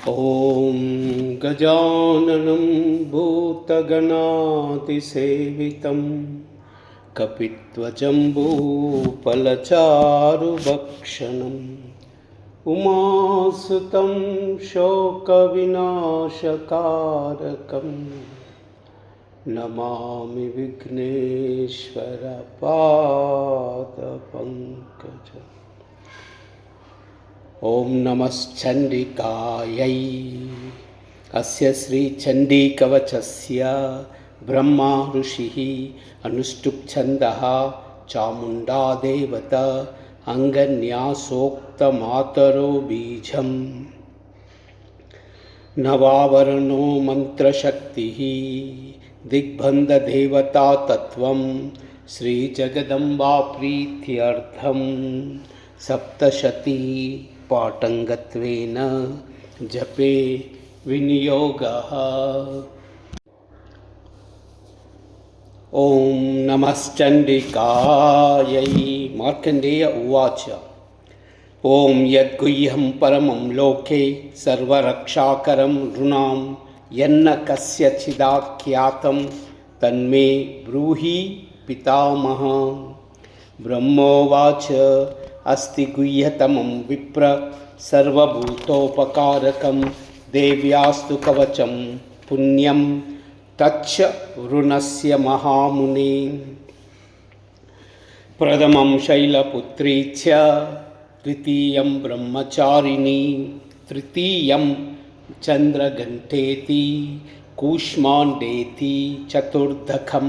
ॐ गजाननं भूतगणातिसेवितं कपित्वजम्बूफलचारुभक्षणम् उमासुतं शोकविनाशकारकं नमामि विघ्नेश्वरपादपङ्कजम्। ओम नमश्चंडिकायै। अस्य श्रीचंडीकवचस्य ब्रह्मा ऋषिः अनुष्टुप् छन्दः चामुण्डा देवता अंगन्यासोक्तमातरो बीजम् नवावरणो मंत्रशक्तिः दिग्बन्धदेवता तत्त्वं श्रीजगदम्बा प्रीत्यर्थं सप्तशती पाटंगत्वेन जपे विनियोगः। ओम नमश्चंडिकायै। मार्कंडेय उवाच। ओम यद्गुह्यं परमं लोके सर्वरक्षाकरं नृणां यन्न कस्यचिदाख्यातं तन्मे ब्रूहि पितामह। ब्रह्मोवाच। अस्ति गुह्यतमं विप्र सर्वभूतोपकारकं देव्यास्तु कवचं पुण्यं तच्च वृणस्य महामुने। प्रथमं शैलपुत्री च द्वितीयं ब्रह्मचारिणी तृतीयं चन्द्रघण्टेति कूष्माण्डेति चतुर्दशं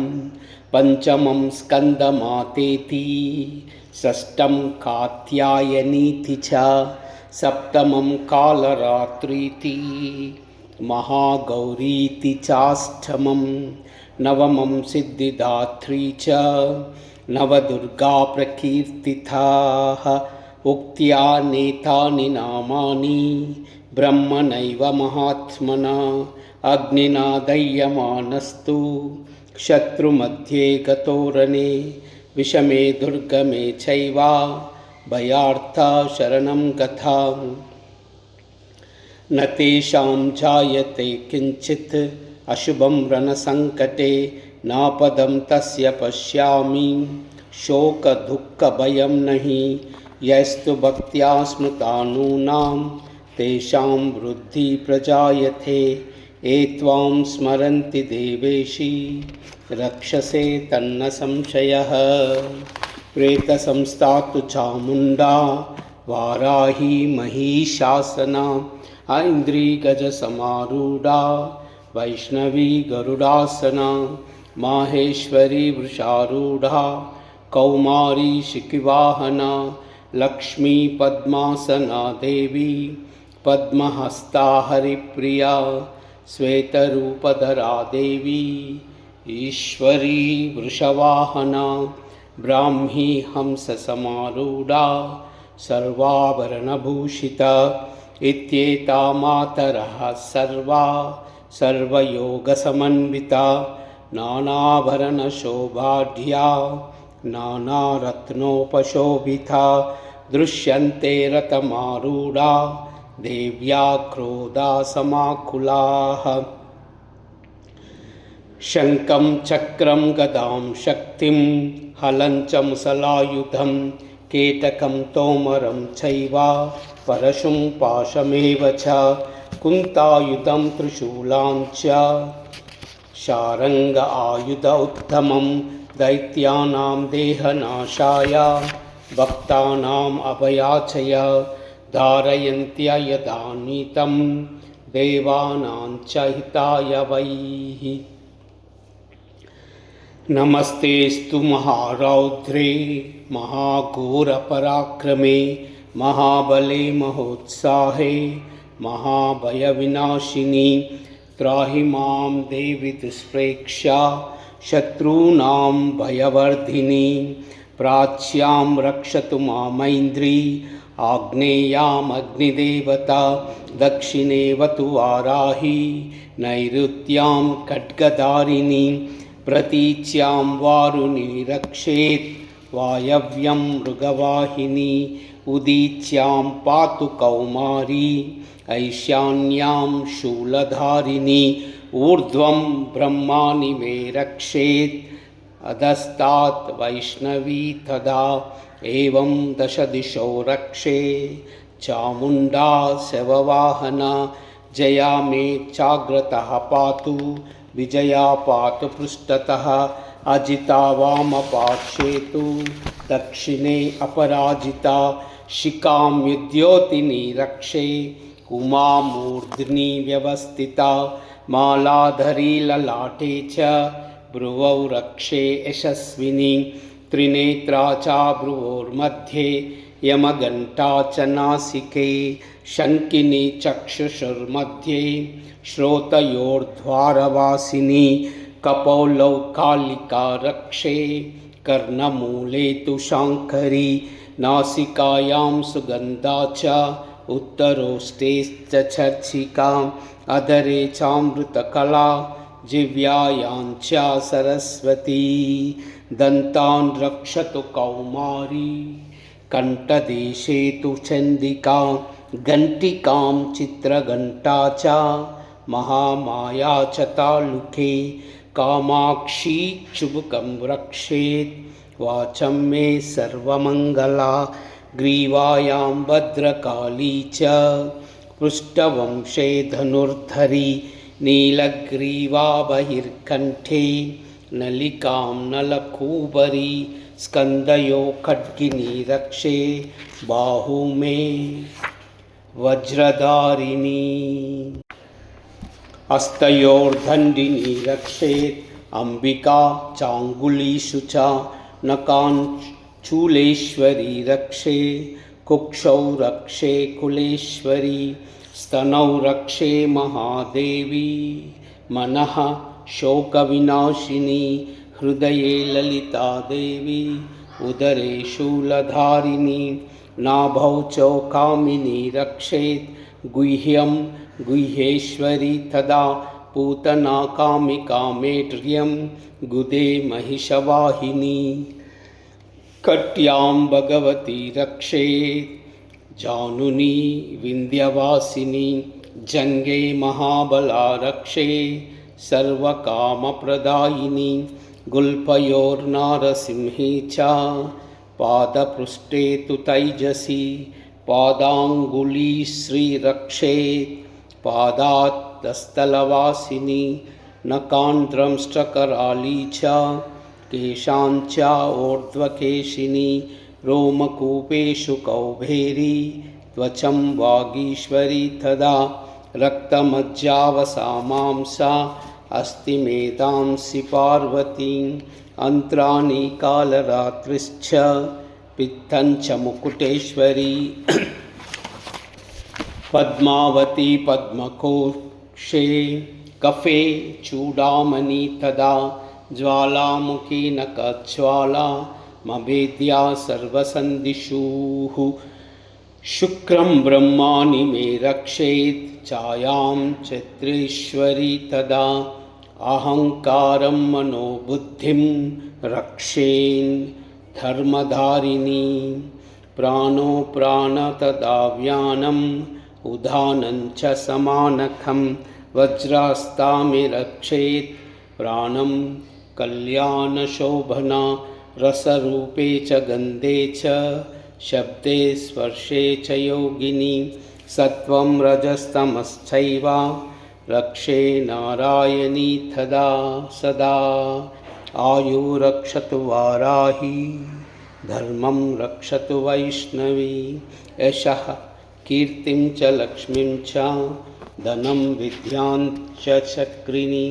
पंचमं स्कन्दमातेति षष्ठं कात्यायनीति च सप्तमं कालरात्रीति महागौरीति चाष्टमं नवमं सिद्धिदात्री च नवदुर्गा प्रकीर्तिताः। उक्त्या नेतानि नामानि ब्रह्मणैव महात्मना अग्निना दह्यमानस्तु शत्रुमध्ये गतोरणे विषमे दुर्गमे चैव भयार्था शरणं गता। न तेषां जायते किंचित् अशुभं रणसङ्कटे नापदं तस्य पश्यामि शोकदुःखभयं नहि। यस्तु भक्त्या स्मृतानूनां तेषां वृद्धि प्रजायते। ये त्वां स्मरन्ति देवेशि रक्षसे तन्न संशयः। प्रेतसंस्था तु चामुण्डा वाराही महिषासना ऐन्द्रिगजसमारूढा वैष्णवी गरुडासना माहेश्वरी वृषारूढा कौमारी शिखिवाहना लक्ष्मी पद्मासना देवी पद्महस्ता हरिप्रिया श्वेतरूपधरा देवी ईश्वरी वृषवाहना ब्राह्मी हंससमारूढा सर्वाभरणभूषिता इत्येता मातरः सर्वा सर्वयोगसमन्विता नानाभरणशोभाढ्या नानारत्नोपशोभिता दृश्यन्ते रथमारूढा देव्या क्रोधा समाकुलाः। शङ्खं चक्रं गदां शक्तिं हलं च मुसलायुधं केटकं तोमरं चैव परशुं पाशमेव च कुन्तायुधं त्रिशूलां च शारङ्ग आयुध उत्तमं दैत्यानां देहनाशाय भक्तानाम् अभयाचय धारयन्त्य यदा नीतं देवानां च हिताय वैः। नमस्तेस्तु महारौद्रे महाघोरपराक्रमे महाबले महोत्साहे महाभयविनाशिनी त्राहि मां देवि दुष्प्रेक्ष्या शत्रूणां भयवर्धिनी। प्राच्यां रक्षतु मामैन्द्री आग्नेयाम् अग्निदेवता दक्षिणेवतु वाराही नैऋत्यां खड्गधारिणी प्रतीच्यां वारुणी रक्षेत् वायव्यं मृगवाहिनी उदीच्यां पातु कौमारी ऐशान्यां शूलधारिणी ऊर्ध्वं ब्रह्माणि मे रक्षेत् अधस्तात् वैष्णवी तदा एवं दशदिशो रक्षे चामुण्डा शववाहना जया मे चाग्रतः पातु विजया पातु पृष्ठतः अजिता वामपार्श्वे तु दक्षिणे अपराजिता शिखां युध्योतिनी रक्षे उमा मूर्ध्नि व्यवस्थिता मालाधरी ललाटे च भ्रुवौ रक्षे यशस्विनी त्रिनेत्रा च भ्रुवोर्मध्ये यमघण्टा च नासिके शङ्किनी चक्षुषुर्मध्ये श्रोतयोर्द्वारवासिनी कपौलौ कालिका रक्षे कर्णमूले तु शाङ्करी नासिकायां सुगन्धा च उत्तरोष्टे च चर्चिका अधरे चामृतकला जिह्वायां च सरस्वती दन्तान् रक्षतु कौमारी कण्ठदेशे तु चण्डिका घण्टिकां चित्रघण्टा च महामाया च तालुके कामाक्षी चुबुकं रक्षेत् वाचं मे सर्वमङ्गला ग्रीवायां भद्रकाली च पृष्ठवंशे धनुर्धरी नीलग्रीवा बहिर्कण्ठे नलिकां नलकूबरी स्कन्दयो खड्गिनी रक्षे बाहू मे वज्रधारिणी हस्तयोर्दण्डिनी रक्षेत् अम्बिका चाङ्गुलीषु च नकाञ्चूलेश्वरी रक्षे कुक्षौ रक्षे कुलेश्वरी स्तनौ रक्षे महादेवी मनः शोकविनाशिनी हृदये ललिता देवी उदरे शूलधारिणी नाभौ चौकामिनी रक्षेत् गुह्यं गुह्येश्वरी तदा पूतना कामिका मेढ्र्यं गुदे महिषवाहिनी कट्यां भगवती रक्षेत् जानुनी विन्ध्यवासिनी जङ्गे महाबला रक्षे सर्वकामप्रदायिनी गुल्फयोर्नारसिंही च पादपृष्ठे तु तैजसी पादाङ्गुली श्रीरक्षेत् पादात्तस्थलवासिनी नकान्ध्रंष्ट्रकराली च केशाञ्च ऊर्ध्वकेशिनी रोमकूपेषु कौबेरी त्वचं वागीश्वरी तदा रक्तमज्जावसामांसा अस्तिमेतांसि पार्वतीं अन्त्राणि कालरात्रिश्च पित्तञ्च मुकुटेश्वरी पद्मावती पद्मकोशे कफे चूडामणि तदा ज्वालामुखी नखज्वाला मभेद्या सर्वसन्दिषुः शुक्रं ब्रह्माणि मे रक्षेत् छायां चैत्रेश्वरी तदा अहङ्कारं मनोबुद्धिं रक्षेन् धर्मधारिणी प्राणो प्राण तदा व्यानम् उदानं च समानखं वज्रास्तामि रक्षेत् प्राणं कल्याणशोभना रसरूपे च गन्धे च शब्दे स्पर्शे च योगिनी सत्वं रजस्तमश्चैव रक्षे नारायणी तदा सदा आयुरक्षतु वाराही धर्मं रक्षतु वैष्णवी यशः कीर्तिं च लक्ष्मीं च धनं विद्यां च चक्रिणी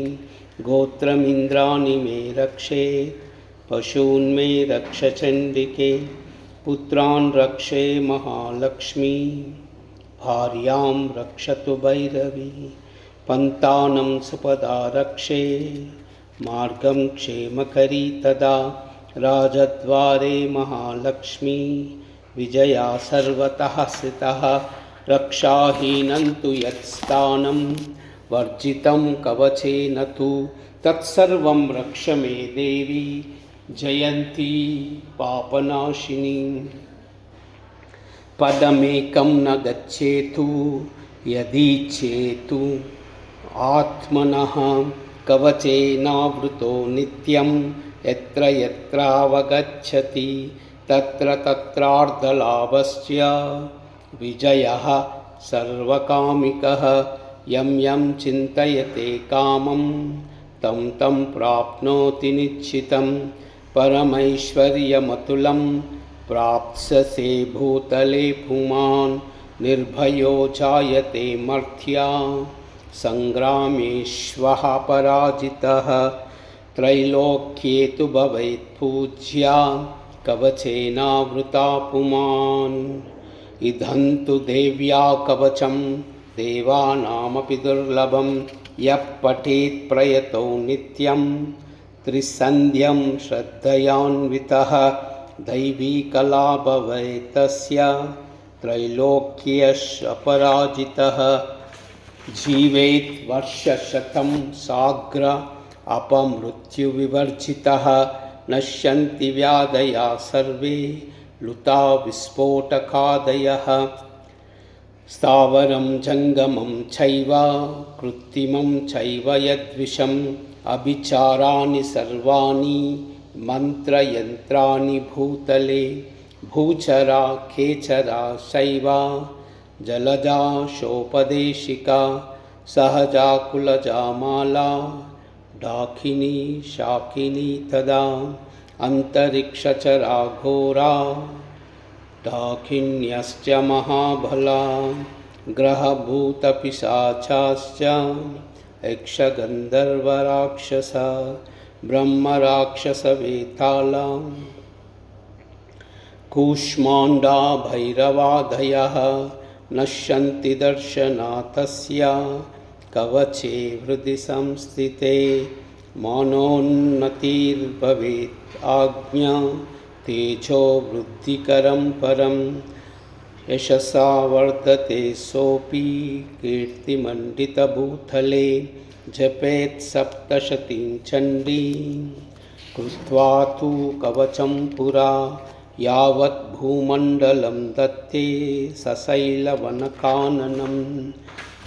गोत्रमिन्द्राणि मे रक्षे पशून् मे रक्ष चण्डिके पुत्रान् रक्षे महालक्ष्मी भार्यां रक्षतु भैरवी पन्तानं सुपदा रक्षे मार्गं क्षेमकरी तदा राजद्वारे महालक्ष्मी विजया सर्वतः स्थितः रक्षाहीनं तु यत्स्थानं वर्जितं कवचेन तु तत्सर्वं रक्ष मे देवी जयन्ती पापनाशिनी। पदमेकं न गच्छेतु यदीच्छेतु आत्मनः कवचेनावृतो नित्यं यत्र यत्रावगच्छति तत्र तत्रार्धलाभस्य विजयः सर्वकामिकः। यं यं चिन्तयते कामं तं तं प्राप्नोति निश्चितं। परमैश्वर्यमतुलं प्राप्स्यसे भूतले पुमान्। निर्भयो जायते मर्त्या संग्रामेष्वः पराजितः। त्रैलोक्ये तु भवेत् पूज्या कवचेनावृता पुमान्। इदं तु देव्या कवचं देवानामपि दुर्लभं। यः पठेत् प्रयतो नित्यं त्रिसन्ध्यं श्रद्धयान्वितः। दैवी कला भवेत् तस्य त्रैलोक्येऽपराजितः। जीवेत् वर्षशतं साग्र अपमृत्युविवर्जितः। नश्यन्ति व्याधयः सर्वे लुता विस्फोटकादयः। स्थावरं जङ्गमं चैव कृत्रिमं चैव यद्विषम्। अभिचाराणि सर्वाणि मन्त्रयन्त्राणि भूतले। भूचरा खेचरा शैव जलजा शोपदेशिका। सहजा कुलजा माला डाकिनी शाकिनी तदा। अन्तरिक्षचरा घोरा डाकिन्यश्च महाबला। ग्रहभूतपिशाचाश्च यक्षगन्धर्वराक्षसा। ब्रह्मराक्षसवेताला कूष्माण्डा भैरवादयः। नश्यन्ति दर्शनातस्य कवचे हृदि संस्थिते। मनोन्नतिर्भवेत् आज्ञा तेजो वृद्धिकरं परं। यशसा वर्धते सोऽपि कीर्तिमण्डितभूतले। जपेत् सप्तशतीं चण्डीं कृत्वा तु कवचं पुरा। यावत् भूमण्डलं दत्ते सशैलवनकाननं।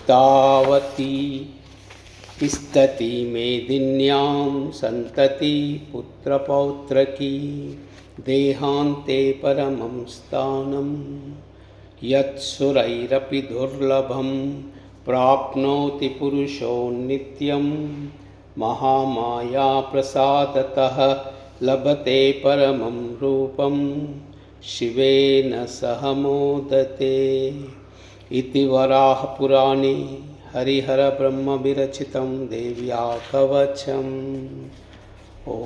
तावती तिष्ठति मेदिन्यां सन्तति पुत्रपौत्रकी। देहान्ते परमं स्थानं यत्सुरैरपि दुर्लभं। प्राप्नोति पुरुषो नित्यं महामायाप्रसादतः। लभते परमं रूपं शिवेन सह मोदते। इति वराहपुराणे हरिहरब्रह्मविरचितं देव्या कवचम्। ॐ